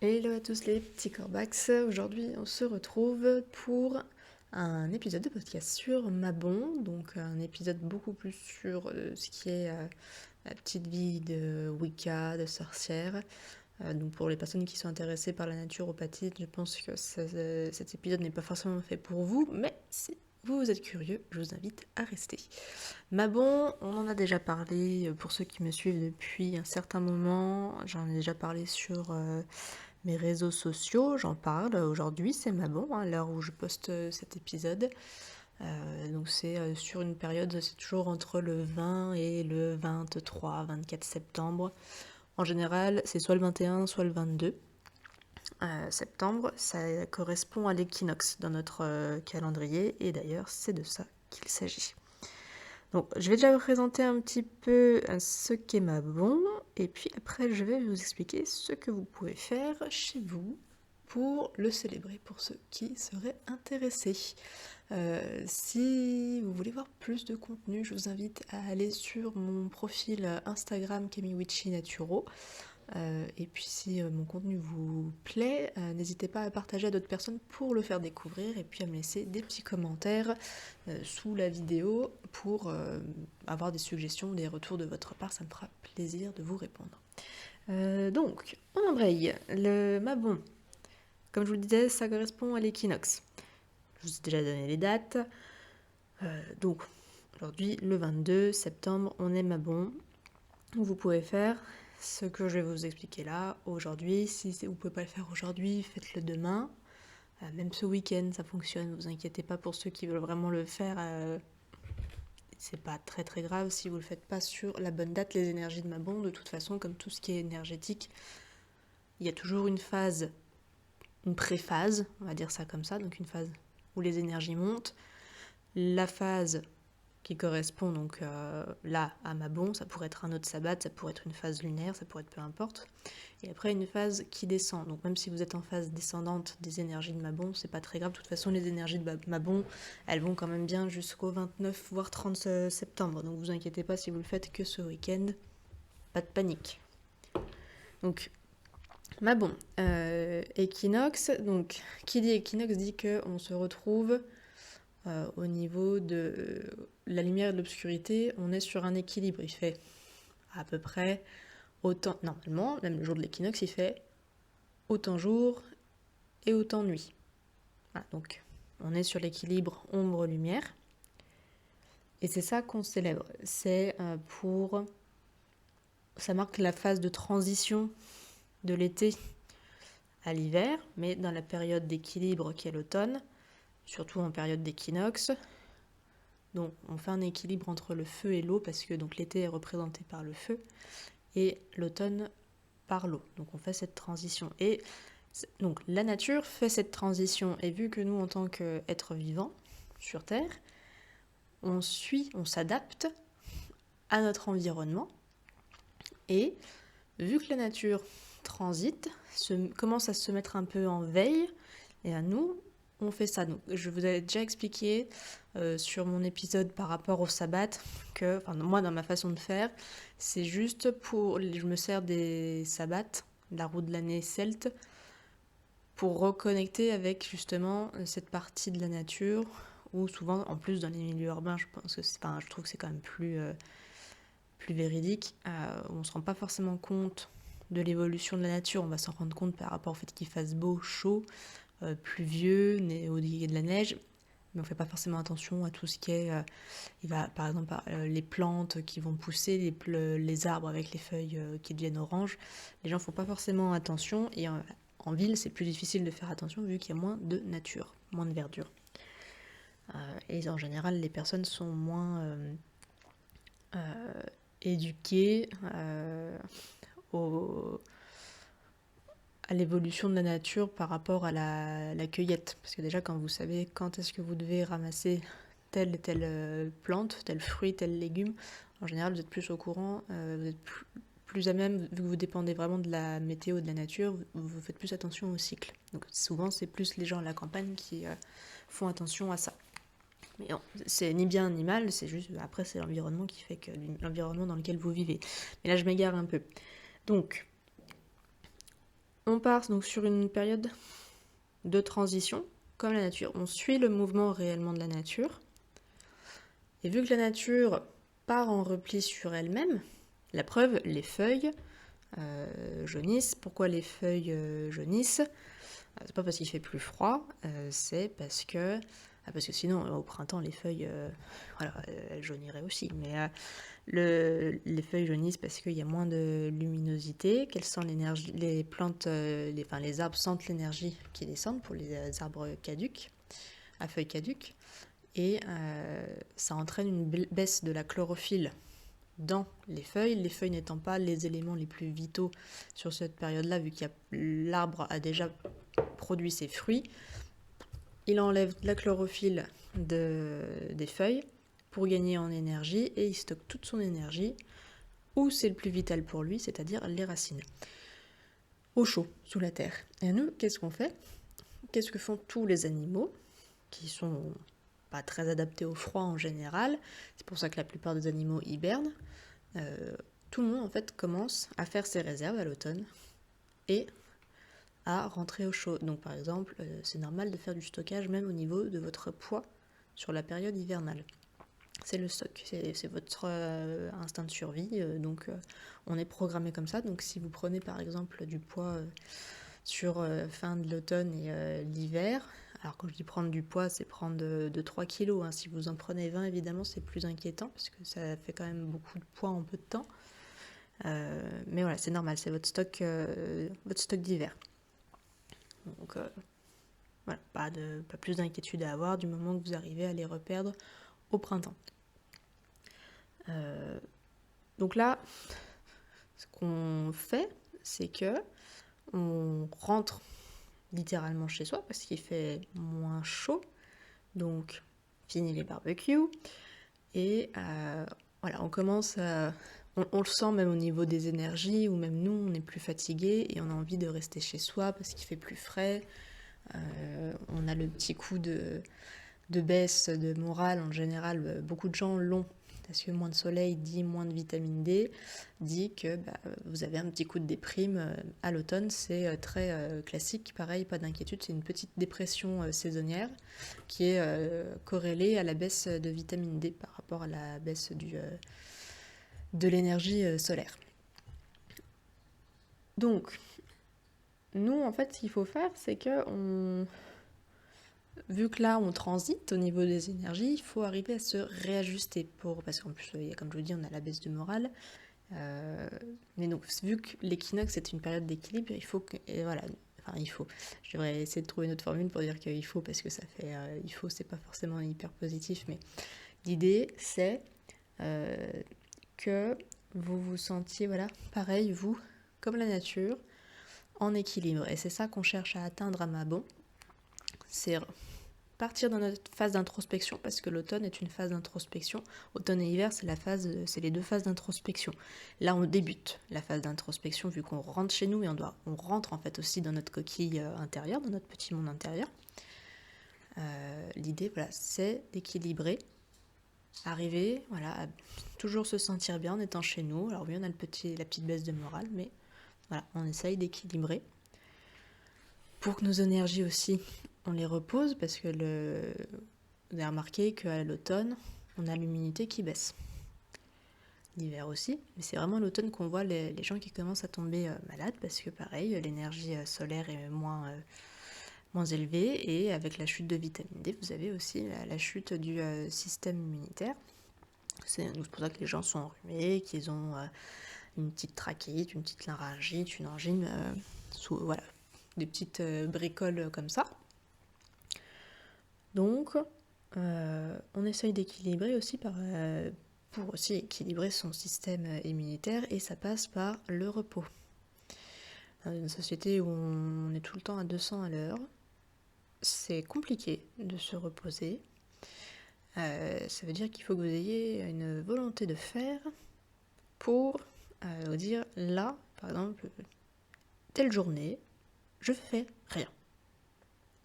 Hello à tous les petits corbacs, aujourd'hui on se retrouve pour un épisode de podcast sur Mabon, donc un épisode beaucoup plus sur ce qui est la petite vie de Wicca, de sorcière. Donc pour les personnes qui sont intéressées par la naturopathie, je pense que cet épisode n'est pas forcément fait pour vous, mais si vous êtes curieux, je vous invite à rester. Mabon, on en a déjà parlé pour ceux qui me suivent depuis un certain moment, j'en ai déjà parlé sur mes réseaux sociaux, j'en parle aujourd'hui, c'est Mabon, à l'heure où je poste cet épisode. Donc c'est sur une période, c'est toujours entre le 20 et le 23-24 septembre. En général, c'est soit le 21, soit le 22 septembre. Ça correspond à l'équinoxe dans notre calendrier, et d'ailleurs, c'est de ça qu'il s'agit. Donc, je vais déjà vous présenter un petit peu ce qu'est Mabon, et puis après, je vais vous expliquer ce que vous pouvez faire chez vous pour le célébrer, pour ceux qui seraient intéressés. Si vous voulez voir plus de contenu, je vous invite à aller sur mon profil Instagram Kamiwichi Naturo. Et puis si mon contenu vous plaît, n'hésitez pas à partager à d'autres personnes pour le faire découvrir et puis à me laisser des petits commentaires sous la vidéo pour avoir des suggestions, des retours de votre part, ça me fera plaisir de vous répondre. Donc, on embraye. Le Mabon, comme je vous le disais, ça correspond à l'équinoxe. Je vous ai déjà donné les dates. Donc, aujourd'hui, le 22 septembre, on est Mabon. Vous pouvez faire ce que je vais vous expliquer là, aujourd'hui. Si vous ne pouvez pas le faire aujourd'hui, faites-le demain. Même ce week-end, ça fonctionne. Ne vous inquiétez pas pour ceux qui veulent vraiment le faire. C'est pas très très grave si vous le faites pas sur la bonne date. Les énergies de Mabon, de toute façon, comme tout ce qui est énergétique, il y a toujours une phase, une pré-phase, on va dire ça comme ça, donc une phase où les énergies montent. La phase qui correspond donc là à Mabon, ça pourrait être un autre sabbat, ça pourrait être une phase lunaire, ça pourrait être peu importe. Et après une phase qui descend. Donc même si vous êtes en phase descendante des énergies de Mabon, c'est pas très grave. De toute façon, les énergies de Mabon, elles vont quand même bien jusqu'au 29 voire 30 septembre. Donc vous inquiétez pas si vous le faites que ce week-end, pas de panique. Donc Mabon, équinoxe. Donc qui dit équinoxe dit que on se retrouve au niveau de la lumière et de l'obscurité, on est sur un équilibre. Il fait à peu près autant, normalement, même le jour de l'équinoxe, il fait autant jour et autant nuit. Voilà, donc on est sur l'équilibre ombre-lumière. Et c'est ça qu'on célèbre. C'est pour... Ça marque la phase de transition de l'été à l'hiver, mais dans la période d'équilibre qui est l'automne, surtout en période d'équinoxe. Donc on fait un équilibre entre le feu et l'eau parce que donc l'été est représenté par le feu et l'automne par l'eau. Donc on fait cette transition. Et donc la nature fait cette transition. Et vu que nous, en tant qu'êtres vivants sur Terre, on suit, on s'adapte à notre environnement. Et vu que la nature transite, commence à se mettre un peu en veille, et à nous, on fait ça. Donc, je vous avais déjà expliqué sur mon épisode par rapport au sabbat que, enfin, moi, dans ma façon de faire, c'est juste pour. Je me sers des sabbats, la roue de l'année celte, pour reconnecter avec justement cette partie de la nature, où souvent, en plus, dans les milieux urbains, je pense que je trouve que c'est quand même plus véridique. On ne se rend pas forcément compte de l'évolution de la nature, on va s'en rendre compte par rapport au fait qu'il fasse beau, chaud, pluvieux, au y a de la neige, mais on ne fait pas forcément attention à tout ce qui est, par exemple, les plantes qui vont pousser, les arbres avec les feuilles qui deviennent oranges. Les gens ne font pas forcément attention, et en ville, c'est plus difficile de faire attention vu qu'il y a moins de nature, moins de verdure. Et en général, les personnes sont moins éduquées à l'évolution de la nature par rapport à la cueillette. Parce que déjà, quand vous savez quand est-ce que vous devez ramasser telle et telle plante, tel fruit, tel légume, en général, vous êtes plus au courant, vous êtes plus à même, vu que vous dépendez vraiment de la météo, de la nature, vous faites plus attention au cycle. Donc souvent, c'est plus les gens à la campagne qui font attention à ça. Mais non, c'est ni bien ni mal, c'est juste, après, c'est l'environnement qui fait que l'environnement dans lequel vous vivez. Mais là, je m'égare un peu. Donc, On part donc sur une période de transition, comme la nature. On suit le mouvement réellement de la nature. Et vu que la nature part en repli sur elle-même, la preuve, les feuilles jaunissent. Pourquoi les feuilles jaunissent? C'est pas parce qu'il fait plus froid, c'est parce que sinon au printemps les feuilles elles jauniraient aussi. Mais les feuilles jaunissent parce qu'il y a moins de luminosité, qu'elles sentent l'énergie, les plantes, les arbres sentent l'énergie qui descend pour les arbres caducs, à feuilles caduques, et ça entraîne une baisse de la chlorophylle dans les feuilles n'étant pas les éléments les plus vitaux sur cette période-là, vu que l'arbre a déjà produit ses fruits, il enlève la chlorophylle des feuilles pour gagner en énergie, et il stocke toute son énergie où c'est le plus vital pour lui, c'est-à-dire les racines, au chaud, sous la terre. Et nous, qu'est-ce qu'on fait? Qu'est-ce que font tous les animaux qui sont pas très adaptés au froid en général? C'est pour ça que la plupart des animaux hibernent. Tout le monde en fait commence à faire ses réserves à l'automne et à rentrer au chaud. Donc par exemple, c'est normal de faire du stockage même au niveau de votre poids sur la période hivernale. C'est le stock, c'est votre instinct de survie, donc on est programmé comme ça. Donc si vous prenez par exemple du poids sur fin de l'automne et l'hiver, alors quand je dis prendre du poids, c'est prendre de 3 kilos, hein. Si vous en prenez 20, évidemment, c'est plus inquiétant, parce que ça fait quand même beaucoup de poids en peu de temps. Mais voilà, c'est normal, c'est votre stock d'hiver. Donc voilà, pas plus d'inquiétude à avoir du moment que vous arrivez à les reperdre au printemps. Donc là, ce qu'on fait, c'est que on rentre littéralement chez soi parce qu'il fait moins chaud, donc fini les barbecues, et voilà, on commence à... On le sent même au niveau des énergies, ou même nous, on est plus fatigué et on a envie de rester chez soi parce qu'il fait plus frais. On a le petit coup de baisse de morale en général. Beaucoup de gens l'ont, parce que moins de soleil dit moins de vitamine D, dit que vous avez un petit coup de déprime à l'automne. C'est très classique, pareil, pas d'inquiétude, c'est une petite dépression saisonnière qui est corrélée à la baisse de vitamine D par rapport à la baisse de l'énergie solaire. Donc, nous, en fait, ce qu'il faut faire, c'est que vu que là, on transite au niveau des énergies, il faut arriver à se réajuster parce qu'en plus, comme je vous dis, on a la baisse de morale. Mais donc, vu que l'équinoxe est une période d'équilibre, il faut que... Et voilà, enfin, il faut. Je devrais essayer de trouver une autre formule pour dire qu'il faut, parce que ça fait... il faut, c'est pas forcément hyper positif, mais l'idée, c'est que vous vous sentiez, voilà, pareil, vous, comme la nature, en équilibre. Et c'est ça qu'on cherche à atteindre à Mabon. C'est partir dans notre phase d'introspection, parce que l'automne est une phase d'introspection. Automne et hiver, c'est les deux phases d'introspection. Là, on débute la phase d'introspection, vu qu'on rentre chez nous, et on rentre en fait aussi dans notre coquille intérieure, dans notre petit monde intérieur. L'idée, voilà, c'est d'équilibrer, arriver, voilà, à toujours se sentir bien en étant chez nous. Alors oui, on a la petite baisse de morale, mais voilà, on essaye d'équilibrer pour que nos énergies aussi, on les repose, parce que vous avez remarqué qu'à l'automne, on a l'immunité qui baisse. L'hiver aussi, mais c'est vraiment l'automne qu'on voit les gens qui commencent à tomber malades, parce que pareil, l'énergie solaire est moins élevée, et avec la chute de vitamine D, vous avez aussi la chute du système immunitaire. C'est pour ça que les gens sont enrhumés, qu'ils ont une petite trachéite, une petite laryngite, une angine, voilà, des petites bricoles comme ça. Donc, on essaye d'équilibrer aussi pour aussi équilibrer son système immunitaire, et ça passe par le repos. Dans une société où on est tout le temps à 200 à l'heure, c'est compliqué de se reposer. Ça veut dire qu'il faut que vous ayez une volonté de faire pour vous dire, là, par exemple, telle journée, je fais rien.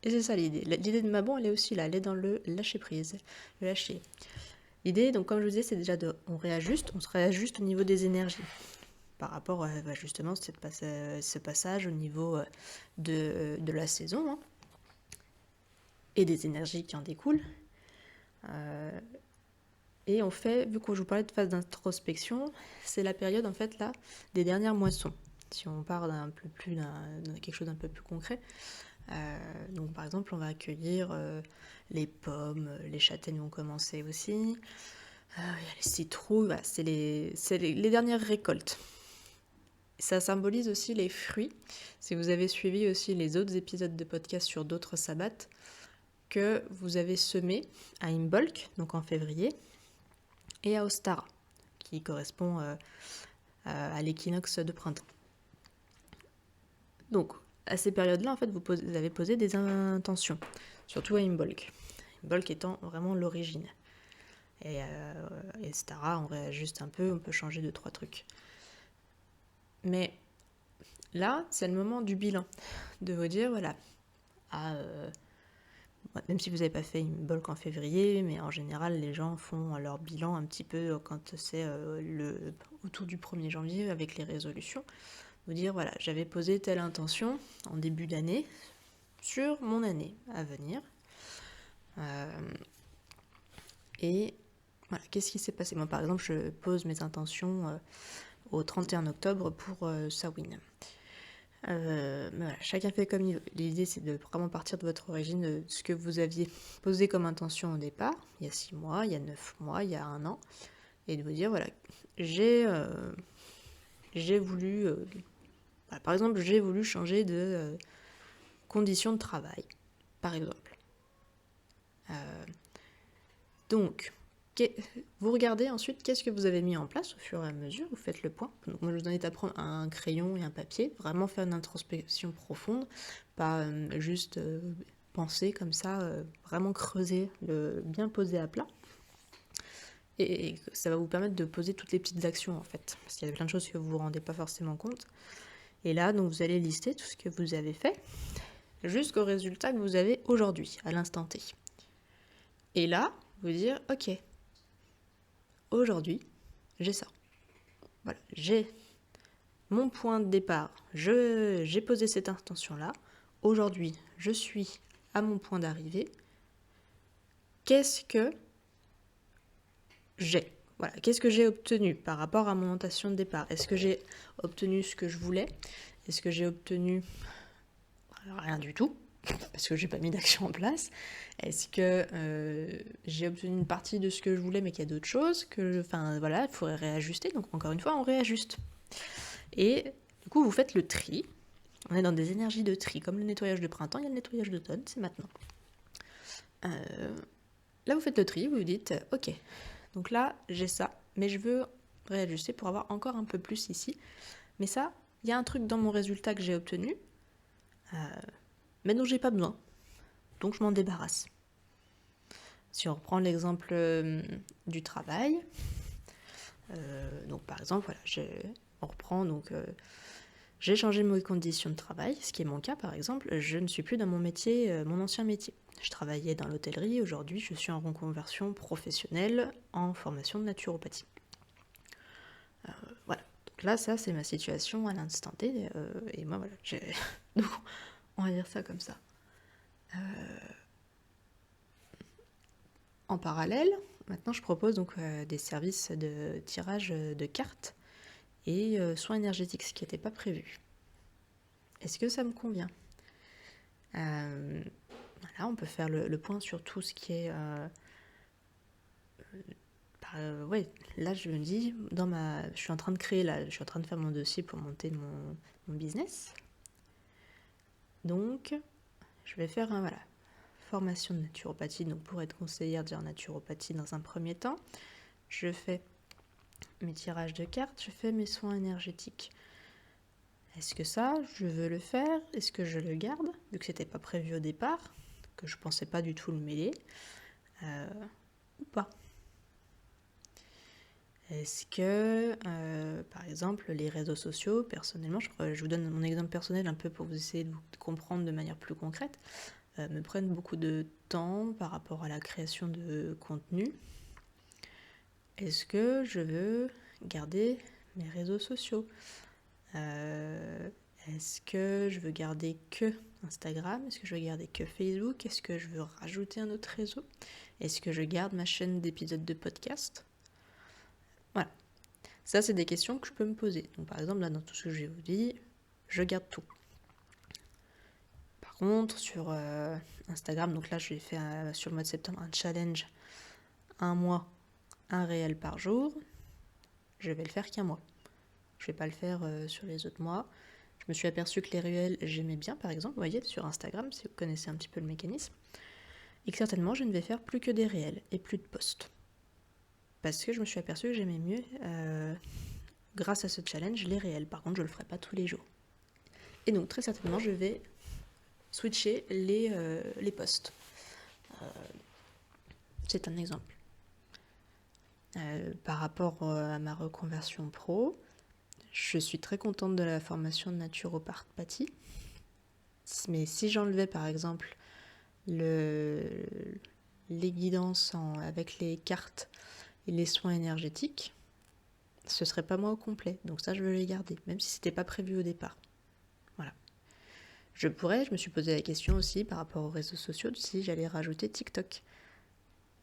Et c'est ça l'idée. L'idée de Mabon, elle est aussi là, elle est dans le lâcher prise, le lâcher. L'idée, donc comme je vous disais, c'est déjà on se réajuste au niveau des énergies. par rapport à justement ce passage au niveau de la saison, hein, et des énergies qui en découlent. Et on fait, vu que je vous parlais de phase d'introspection, c'est la période en fait là des dernières moissons. Si on part d'un quelque chose d'un peu plus concret, donc par exemple on va accueillir les pommes, les châtaignes vont commencer aussi, il y a les citrouilles, voilà, c'est les dernières récoltes. Ça symbolise aussi les fruits. Si vous avez suivi aussi les autres épisodes de podcast sur d'autres sabbats, que vous avez semé à Imbolc, donc en février, et à Ostara, qui correspond à l'équinoxe de printemps. Donc, à ces périodes-là, en fait, vous avez posé des intentions, surtout à Imbolc. Imbolc étant vraiment l'origine. Et Ostara, on réajuste un peu, on peut changer 2-3 trucs. Mais là, c'est le moment du bilan, de vous dire, voilà, même si vous n'avez pas fait une bulk en février, mais en général, les gens font leur bilan un petit peu quand c'est autour du 1er janvier avec les résolutions. Vous dire, voilà, j'avais posé telle intention en début d'année sur mon année à venir. Et voilà, qu'est-ce qui s'est passé? Moi, par exemple, je pose mes intentions au 31 octobre pour Samhain. Voilà, chacun fait comme il veut. L'idée, c'est de vraiment partir de votre origine, de ce que vous aviez posé comme intention au départ, il y a 6 mois, il y a 9 mois, il y a 1 an, et de vous dire, voilà, j'ai voulu, voilà, par exemple, j'ai voulu changer de conditions de travail, par exemple. Donc, vous regardez ensuite qu'est-ce que vous avez mis en place au fur et à mesure, vous faites le point. Donc moi je vous invite à prendre un crayon et un papier, vraiment faire une introspection profonde, pas juste penser comme ça, vraiment creuser, bien poser à plat. Et ça va vous permettre de poser toutes les petites actions en fait, parce qu'il y a plein de choses que vous ne vous rendez pas forcément compte. Et là, donc vous allez lister tout ce que vous avez fait, jusqu'au résultat que vous avez aujourd'hui, à l'instant T. Et là, vous dire, ok, aujourd'hui, j'ai ça. Voilà, j'ai mon point de départ, j'ai posé cette intention-là. Aujourd'hui, je suis à mon point d'arrivée. Qu'est-ce que j'ai? Voilà, qu'est-ce que j'ai obtenu par rapport à mon intention de départ? Est-ce que j'ai obtenu ce que je voulais? Est-ce que j'ai obtenu rien du tout? Parce que j'ai pas mis d'action en place. Est-ce que j'ai obtenu une partie de ce que je voulais, mais qu'il y a d'autres choses enfin voilà, il faudrait réajuster. Donc encore une fois, on réajuste. Et du coup, vous faites le tri. On est dans des énergies de tri, comme le nettoyage de printemps, il y a le nettoyage d'automne, c'est maintenant. Là, vous faites le tri, vous vous dites, ok, donc là, j'ai ça, mais je veux réajuster pour avoir encore un peu plus ici. Mais ça, il y a un truc dans mon résultat que j'ai obtenu, mais dont j'ai pas besoin. Donc je m'en débarrasse. Si on reprend l'exemple du travail, donc par exemple, voilà, on reprend donc j'ai changé mes conditions de travail, ce qui est mon cas par exemple, je ne suis plus dans mon métier, mon ancien métier. Je travaillais dans l'hôtellerie, aujourd'hui je suis en reconversion professionnelle en formation de naturopathie. Voilà, donc là ça c'est ma situation à l'instant T, et moi voilà, donc on va dire ça comme ça. En parallèle, maintenant je propose donc des services de tirage de cartes et soins énergétiques, ce qui n'était pas prévu. Est-ce que ça me convient? Voilà, on peut faire le point sur tout ce qui est... ouais, là je me dis, je suis en train de faire mon dossier pour monter mon business. Donc, je vais faire formation de naturopathie, donc pour être conseillère en naturopathie dans un premier temps. Je fais mes tirages de cartes, je fais mes soins énergétiques. Est-ce que ça, je veux le faire? Est-ce que je le garde, vu que c'était pas prévu au départ, que je pensais pas du tout le mêler, ou pas? Est-ce que, par exemple, les réseaux sociaux, personnellement, je vous donne mon exemple personnel un peu pour vous essayer de comprendre de manière plus concrète, me prennent beaucoup de temps par rapport à la création de contenu. Est-ce que je veux garder mes réseaux sociaux. Est-ce que je veux garder que Instagram? Est-ce que je veux garder que Facebook? Est-ce que je veux rajouter un autre réseau? Est-ce que je garde ma chaîne d'épisodes de podcast? Voilà. Ça, c'est des questions que je peux me poser. Donc, par exemple, là, dans tout ce que je vous dis, je garde tout. Par contre, sur Instagram, donc là, j'ai fait sur le mois de septembre un challenge, un mois, un réel par jour. Je vais le faire qu'un mois. Je vais pas le faire sur les autres mois. Je me suis aperçue que les réels, j'aimais bien, par exemple, vous voyez, sur Instagram, si vous connaissez un petit peu le mécanisme, et que certainement, je ne vais faire plus que des réels et plus de posts. Parce que je me suis aperçue que j'aimais mieux, grâce à ce challenge, les réels. Par contre, je le ferai pas tous les jours. Et donc, très certainement, je vais switcher les posts. C'est un exemple. Par rapport à ma reconversion pro, je suis très contente de la formation de naturopathie. Mais si j'enlevais par exemple les guidances avec les cartes et les soins énergétiques, ce serait pas moi au complet. Donc ça, je veux les garder, même si c'était pas prévu au départ. Voilà. Je me suis posé la question aussi par rapport aux réseaux sociaux, si j'allais rajouter TikTok.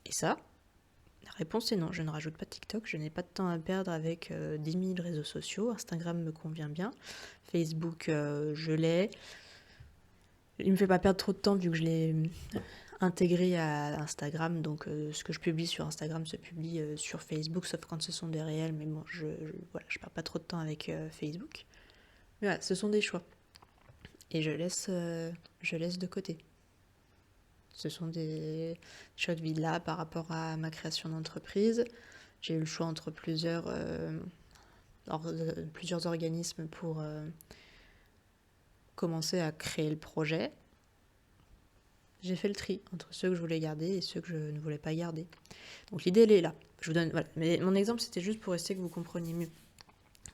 Et ça, la réponse est non, je ne rajoute pas TikTok, je n'ai pas de temps à perdre avec 10 000 réseaux sociaux. Instagram me convient bien, Facebook, je l'ai. Il ne me fait pas perdre trop de temps vu que je l'ai intégré à Instagram, donc ce que je publie sur Instagram se publie sur Facebook, sauf quand ce sont des réels, mais bon, je perds pas trop de temps avec Facebook. Mais voilà, ce sont des choix. Et je laisse de côté. Ce sont des choix de vie là par rapport à ma création d'entreprise. J'ai eu le choix entre plusieurs organismes pour commencer à créer le projet. J'ai fait le tri entre ceux que je voulais garder et ceux que je ne voulais pas garder. Donc l'idée, elle est là. Je vous donne, voilà. Mais mon exemple, c'était juste pour essayer que vous compreniez mieux.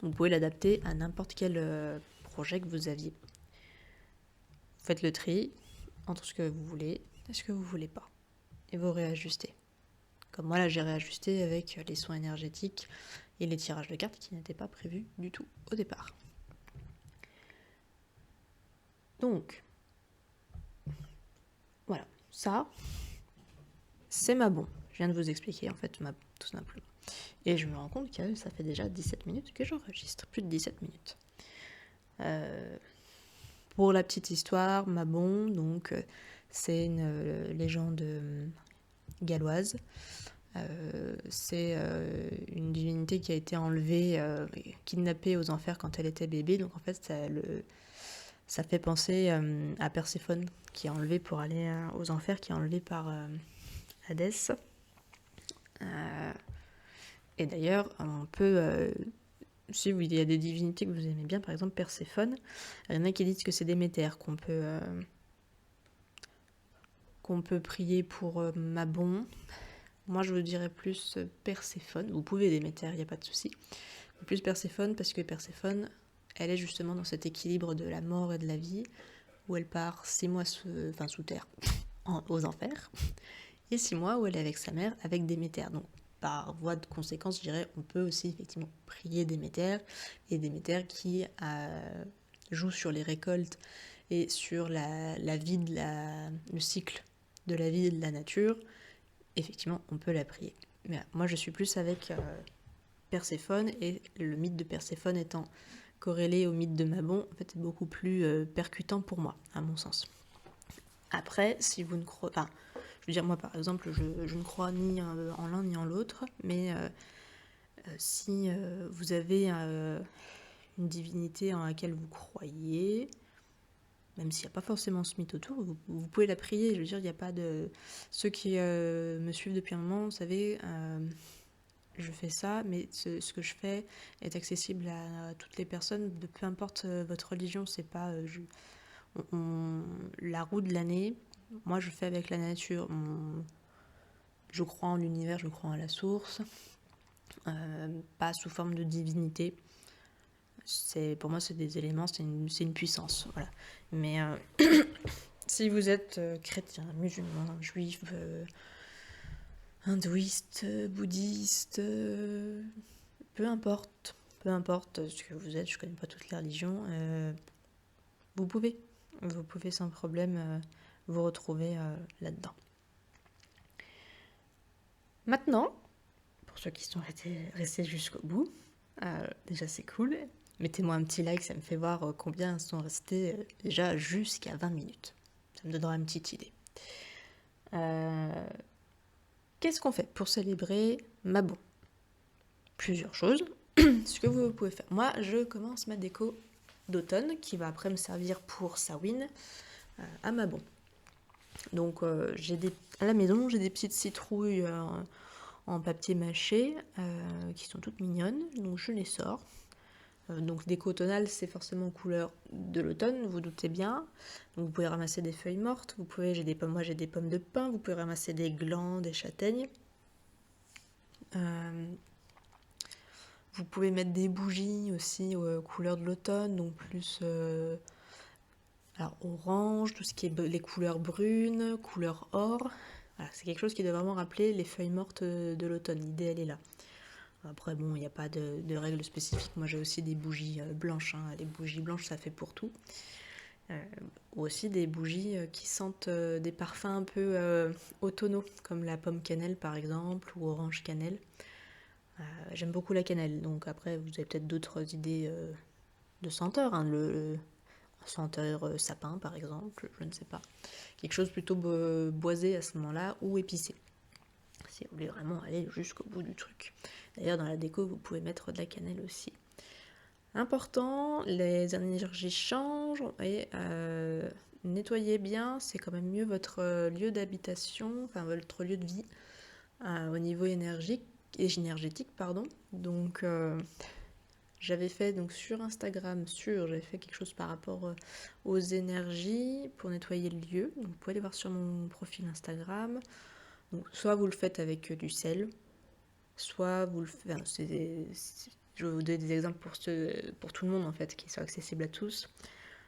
Vous pouvez l'adapter à n'importe quel projet que vous aviez. Vous faites le tri entre ce que vous voulez et ce que vous ne voulez pas. Et vous réajustez. Comme moi, là, j'ai réajusté avec les soins énergétiques et les tirages de cartes qui n'étaient pas prévus du tout au départ. Donc, voilà. Ça, c'est ma bon. Je viens de vous expliquer, en fait, ma bon, tout simplement. Et je me rends compte que ça fait déjà 17 minutes que j'enregistre. Plus de 17 minutes. Pour la petite histoire, Mabon, donc, c'est une légende galloise. C'est une divinité qui a été enlevée, kidnappée aux enfers quand elle était bébé. Donc en fait, ça fait penser à Perséphone, qui est enlevée pour aller aux enfers, qui est enlevée par Hadès. Et d'ailleurs, on peut... si il y a des divinités que vous aimez bien, par exemple Perséphone, il y en a qui disent que c'est Déméter qu'on peut prier pour Mabon. Moi, je vous dirais plus Perséphone. Vous pouvez Déméter, il n'y a pas de souci. Plus Perséphone, parce que Perséphone, elle est justement dans cet équilibre de la mort et de la vie, où elle part 6 mois sous terre, aux enfers, et 6 mois où elle est avec sa mère, avec Déméter. Donc, par voie de conséquence, je dirais, on peut aussi effectivement prier Déméter, et Déméter qui joue sur les récoltes et sur la vie, le cycle de la vie et de la nature. Effectivement, on peut la prier. Mais moi, je suis plus avec Perséphone, et le mythe de Perséphone étant corrélé au mythe de Mabon, en fait, c'est beaucoup plus percutant pour moi, à mon sens. Après, si vous ne croyez pas... je veux dire, moi, par exemple, je ne crois ni en l'un ni en l'autre, mais si vous avez une divinité en laquelle vous croyez... même s'il n'y a pas forcément ce mythe autour, vous pouvez la prier. Je veux dire, il n'y a pas de... Ceux qui me suivent depuis un moment, vous savez, je fais ça, mais ce que je fais est accessible à toutes les personnes, de peu importe votre religion. C'est pas la roue de l'année. Moi, je fais avec la nature. Je crois en l'univers, je crois en la source, pas sous forme de divinité. Pour moi, c'est des éléments, c'est une puissance, voilà. Mais si vous êtes chrétien, musulman, juif, hindouiste, bouddhiste, peu importe, peu importe ce que vous êtes, je connais pas toutes les religions, vous pouvez sans problème vous retrouver là-dedans. Maintenant, pour ceux qui sont restés jusqu'au bout, déjà c'est cool. Mettez-moi un petit like, ça me fait voir combien sont restés déjà jusqu'à 20 minutes. Ça me donnera une petite idée. Qu'est-ce qu'on fait pour célébrer Mabon? Plusieurs choses. Ce que vous pouvez faire. Moi, je commence ma déco d'automne qui va après me servir pour Samhain à Mabon. Donc, à la maison, j'ai des petites citrouilles en papier mâché qui sont toutes mignonnes. Donc, je les sors. Donc déco tonale, c'est forcément couleur de l'automne, vous doutez bien. Donc vous pouvez ramasser des feuilles mortes, j'ai des pommes de pin, vous pouvez ramasser des glands, des châtaignes. Vous pouvez mettre des bougies aussi couleur de l'automne, donc plus alors orange, tout ce qui est les couleurs brunes, couleur or. Voilà, c'est quelque chose qui doit vraiment rappeler les feuilles mortes de l'automne. L'idée, elle est là. Après, bon, il n'y a pas de règles spécifiques. Moi, j'ai aussi des bougies blanches. Les bougies blanches, ça fait pour tout. Ou aussi des bougies qui sentent des parfums un peu automnaux, comme la pomme cannelle, par exemple, ou orange cannelle. J'aime beaucoup la cannelle. Donc après, vous avez peut-être d'autres idées de senteurs. Le senteur sapin, par exemple, je ne sais pas. Quelque chose plutôt boisé à ce moment-là, ou épicé. Si vous voulez vraiment aller jusqu'au bout du truc. D'ailleurs, dans la déco, vous pouvez mettre de la cannelle aussi. Important, les énergies changent et nettoyez bien, c'est quand même mieux votre lieu d'habitation, enfin votre lieu de vie au niveau énergétique. Donc, j'avais fait donc sur Instagram, j'avais fait quelque chose par rapport aux énergies pour nettoyer le lieu. Donc, vous pouvez aller voir sur mon profil Instagram. Donc, soit vous le faites avec du sel, soit vous le faites. Je vais vous donner des exemples pour tout le monde en fait, qui soient accessibles à tous.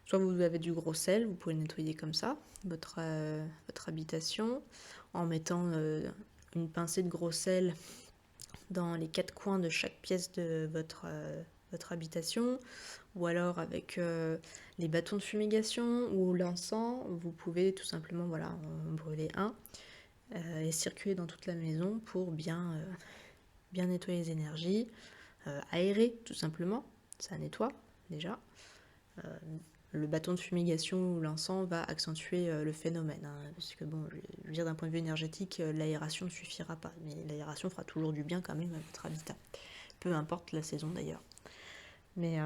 Soit vous avez du gros sel, vous pouvez nettoyer comme ça votre habitation en mettant une pincée de gros sel dans les 4 coins de chaque pièce de votre habitation, ou alors avec les bâtons de fumigation ou l'encens, vous pouvez tout simplement en brûler un et circuler dans toute la maison pour bien nettoyer les énergies, aérer tout simplement, ça nettoie déjà. Le bâton de fumigation ou l'encens va accentuer le phénomène, parce que bon, je veux dire d'un point de vue énergétique, l'aération ne suffira pas, mais l'aération fera toujours du bien quand même à votre habitat, peu importe la saison d'ailleurs. Mais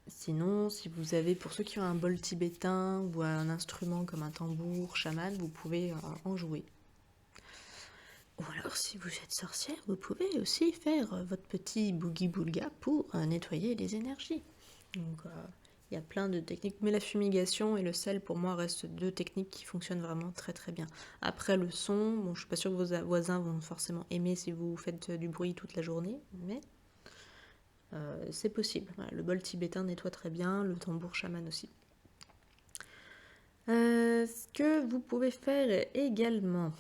sinon, si vous avez, pour ceux qui ont un bol tibétain ou un instrument comme un tambour, chaman, vous pouvez en jouer. Ou alors, si vous êtes sorcière, vous pouvez aussi faire votre petit boogie-boulga pour nettoyer les énergies. Donc, il y a plein de techniques, mais la fumigation et le sel, pour moi, restent 2 techniques qui fonctionnent vraiment très très bien. Après, le son, bon, je suis pas sûre que vos voisins vont forcément aimer si vous faites du bruit toute la journée, mais c'est possible. Voilà, le bol tibétain nettoie très bien, le tambour chaman aussi. Ce que vous pouvez faire également,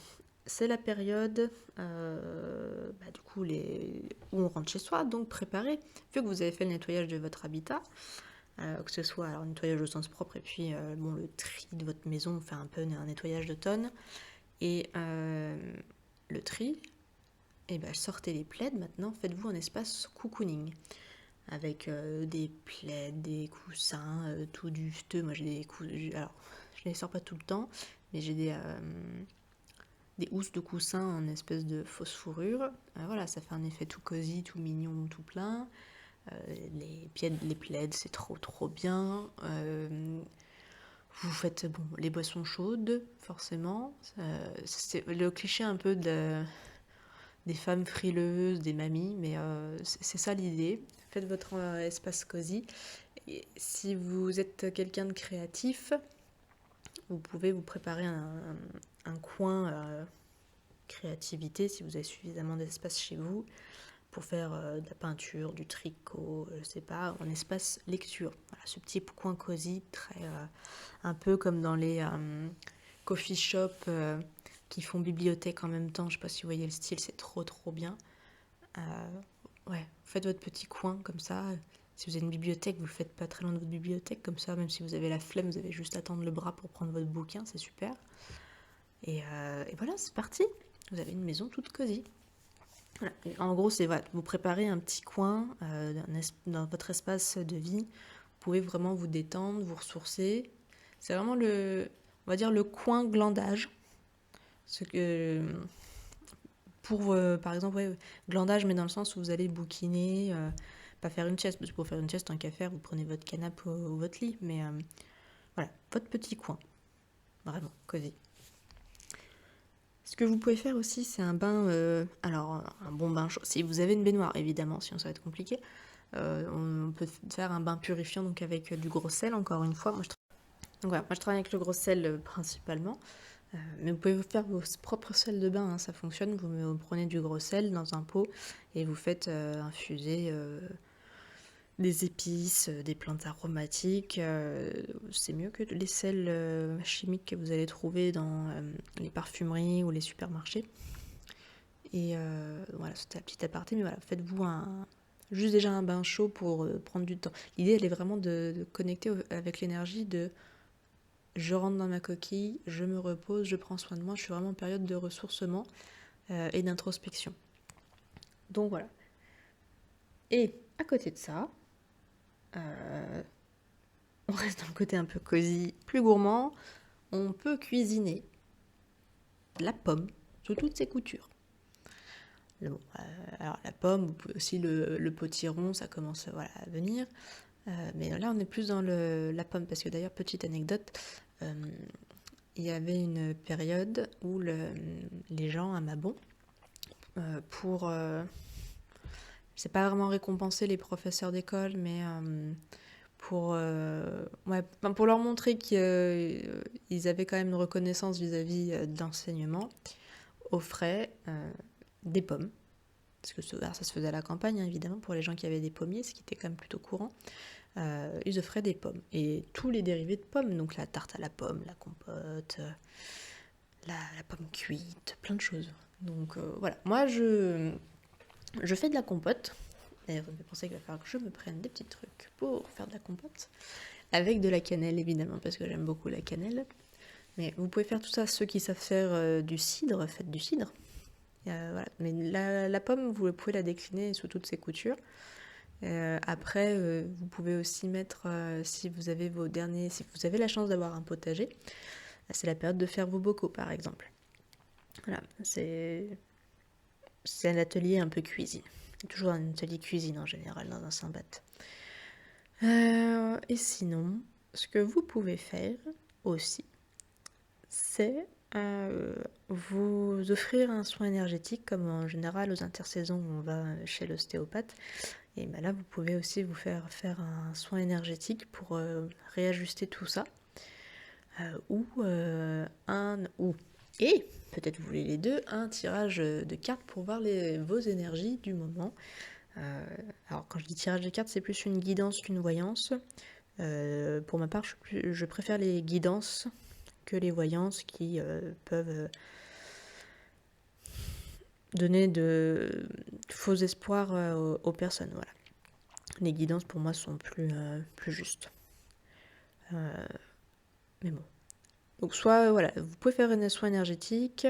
c'est la période du coup, où on rentre chez soi, donc préparez, vu que vous avez fait le nettoyage de votre habitat, que ce soit le nettoyage au sens propre et puis le tri de votre maison, on fait un peu un nettoyage d'automne, et le tri, sortez les plaids maintenant, faites-vous un espace cocooning, avec des plaids, des coussins, tout duveteux. Moi j'ai des coussins, alors je les sors pas tout le temps, mais j'ai des housses de coussins en espèce de fausse fourrure. Voilà, ça fait un effet tout cosy, tout mignon, tout plein. Les plaids, c'est trop bien. Vous faites les boissons chaudes, forcément. C'est le cliché un peu des femmes frileuses, des mamies, mais c'est ça l'idée. Faites votre espace cosy. Et si vous êtes quelqu'un de créatif, vous pouvez vous préparer un coin créativité, si vous avez suffisamment d'espace chez vous, pour faire de la peinture, du tricot, je sais pas, en espace lecture. Voilà, ce petit coin cosy, très un peu comme dans les coffee shops qui font bibliothèque en même temps. Je sais pas si vous voyez le style, c'est trop bien. ouais, faites votre petit coin comme ça. Si vous avez une bibliothèque, vous le faites pas très loin de votre bibliothèque, comme ça, même si vous avez la flemme, vous avez juste à tendre le bras pour prendre votre bouquin, c'est super. Et voilà, c'est parti. Vous avez une maison toute cosy. Voilà. Et en gros, c'est voilà, vous préparez un petit coin dans votre espace de vie. Vous pouvez vraiment vous détendre, vous ressourcer. C'est vraiment on va dire le coin glandage. Ce que, par exemple, ouais, glandage, mais dans le sens où vous allez bouquiner, pas faire une sieste, parce que pour faire une sieste, tant qu'à faire, vous prenez votre canapé ou votre lit. Mais voilà, votre petit coin. Vraiment, cosy. Ce que vous pouvez faire aussi, c'est un bain, alors un bon bain chaud. Si vous avez une baignoire, évidemment, sinon ça va être compliqué. On peut faire un bain purifiant donc avec du gros sel, encore une fois. Donc voilà, moi je travaille avec le gros sel principalement. Mais vous pouvez vous faire vos propres sels de bain, hein, ça fonctionne. Vous prenez du gros sel dans un pot et vous faites infuser des épices, des plantes aromatiques. C'est mieux que les sels chimiques que vous allez trouver dans les parfumeries ou les supermarchés. Et voilà, c'était un petit aparté, mais voilà, faites-vous juste déjà un bain chaud pour prendre du temps. L'idée, elle est vraiment de connecter avec l'énergie de je rentre dans ma coquille, je me repose, je prends soin de moi, je suis vraiment en période de ressourcement et d'introspection. Donc voilà. Et à côté de ça, on reste dans le côté un peu cosy, plus gourmand, on peut cuisiner la pomme sous toutes ses coutures. Bon, alors la pomme, vous pouvez aussi le potiron, ça commence voilà, à venir. Mais là, on est plus dans la pomme, parce que d'ailleurs, petite anecdote, il y avait une période où les gens à Mabon, pour, c'est pas vraiment récompenser les professeurs d'école, mais pour leur montrer qu'ils avaient quand même une reconnaissance vis-à-vis de l'enseignement, offraient des pommes. Parce que ça se faisait à la campagne, hein, évidemment, pour les gens qui avaient des pommiers, ce qui était quand même plutôt courant. Ils offraient des pommes. Et tous les dérivés de pommes, donc la tarte à la pomme, la compote, la pomme cuite, plein de choses. Donc voilà, moi je fais de la compote. D'ailleurs, ça me fait penser qu'il va falloir que je me prenne des petits trucs pour faire de la compote. Avec de la cannelle, évidemment, parce que j'aime beaucoup la cannelle. Mais vous pouvez faire tout ça. Ceux qui savent faire du cidre, faites du cidre. Voilà. Mais la pomme, vous pouvez la décliner sous toutes ses coutures. Après, vous pouvez aussi mettre, si vous avez la chance d'avoir un potager, c'est la période de faire vos bocaux, par exemple. Voilà, c'est un atelier un peu cuisine. C'est toujours un atelier cuisine en général dans un Saint-Bat. Et sinon, ce que vous pouvez faire aussi, c'est vous offrir un soin énergétique, comme en général aux intersaisons on va chez l'ostéopathe. Et ben là, vous pouvez aussi vous faire un soin énergétique pour réajuster tout ça. Et peut-être vous voulez les deux, un tirage de cartes pour voir vos énergies du moment. Alors quand je dis tirage de cartes, c'est plus une guidance qu'une voyance. Pour ma part, je préfère les guidances que les voyances qui peuvent donner de faux espoirs aux personnes. Voilà. Les guidances pour moi sont plus justes. Mais bon. Donc soit voilà, vous pouvez faire un soin énergétique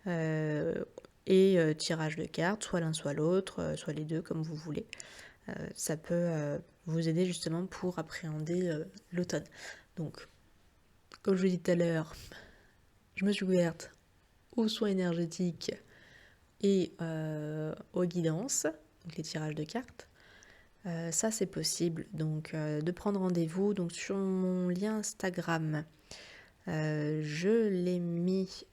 et tirage de cartes, soit l'un soit l'autre, soit les deux comme vous voulez. Ça peut vous aider justement pour appréhender l'automne. Donc, comme je vous l'ai dit tout à l'heure, je me suis ouverte aux soins énergétiques et aux guidances, donc les tirages de cartes. Ça c'est possible, donc de prendre rendez-vous donc sur mon lien Instagram. Je l'ai mis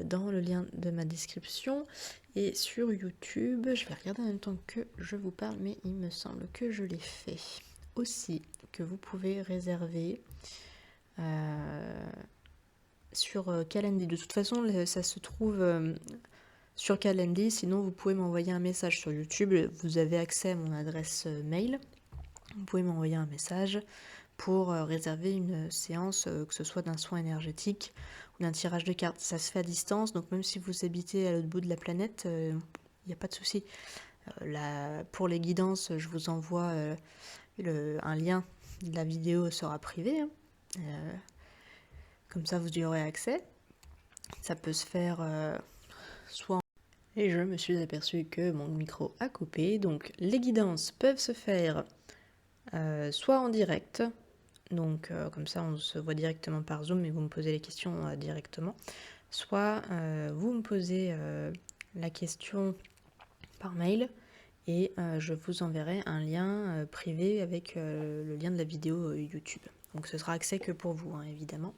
dans le lien de ma description et sur YouTube. Je vais regarder en même temps que je vous parle, mais il me semble que je l'ai fait aussi, que vous pouvez réserver sur Calendly. De toute façon, ça se trouve sur Calendly, sinon vous pouvez m'envoyer un message sur YouTube. Vous avez accès à mon adresse mail. Vous pouvez m'envoyer un message pour réserver une séance, que ce soit d'un soin énergétique ou d'un tirage de cartes. Ça se fait à distance, donc même si vous habitez à l'autre bout de la planète, il n'y a pas de souci. Pour les guidances, je vous envoie un lien de la vidéo sera privé, hein. Comme ça vous y aurez accès. Ça peut se faire soit et je me suis aperçue que mon micro a coupé, donc les guidances peuvent se faire soit en direct, donc comme ça on se voit directement par Zoom et vous me posez les questions directement, soit vous me posez la question par mail et je vous enverrai un lien privé avec le lien de la vidéo YouTube. Donc ce sera accès que pour vous, hein, évidemment.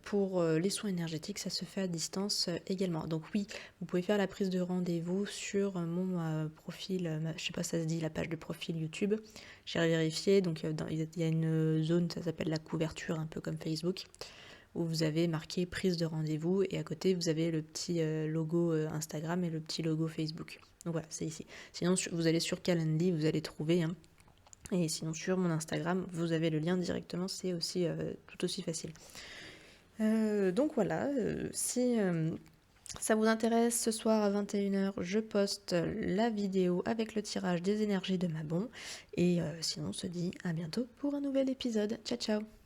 Pour les soins énergétiques, ça se fait à distance également. Donc oui, vous pouvez faire la prise de rendez-vous sur mon profil, je sais pas si ça se dit, la page de profil YouTube. J'ai vérifié, donc il y a une zone, ça s'appelle la couverture, un peu comme Facebook, où vous avez marqué prise de rendez-vous et à côté vous avez le petit logo Instagram et le petit logo Facebook. Donc voilà, c'est ici. Sinon vous allez sur Calendly, vous allez trouver, hein. Et sinon sur mon Instagram, vous avez le lien directement, c'est aussi tout aussi facile. Donc voilà, si ça vous intéresse, ce soir à 21h, je poste la vidéo avec le tirage des énergies de Mabon. Et sinon, on se dit à bientôt pour un nouvel épisode. Ciao ciao!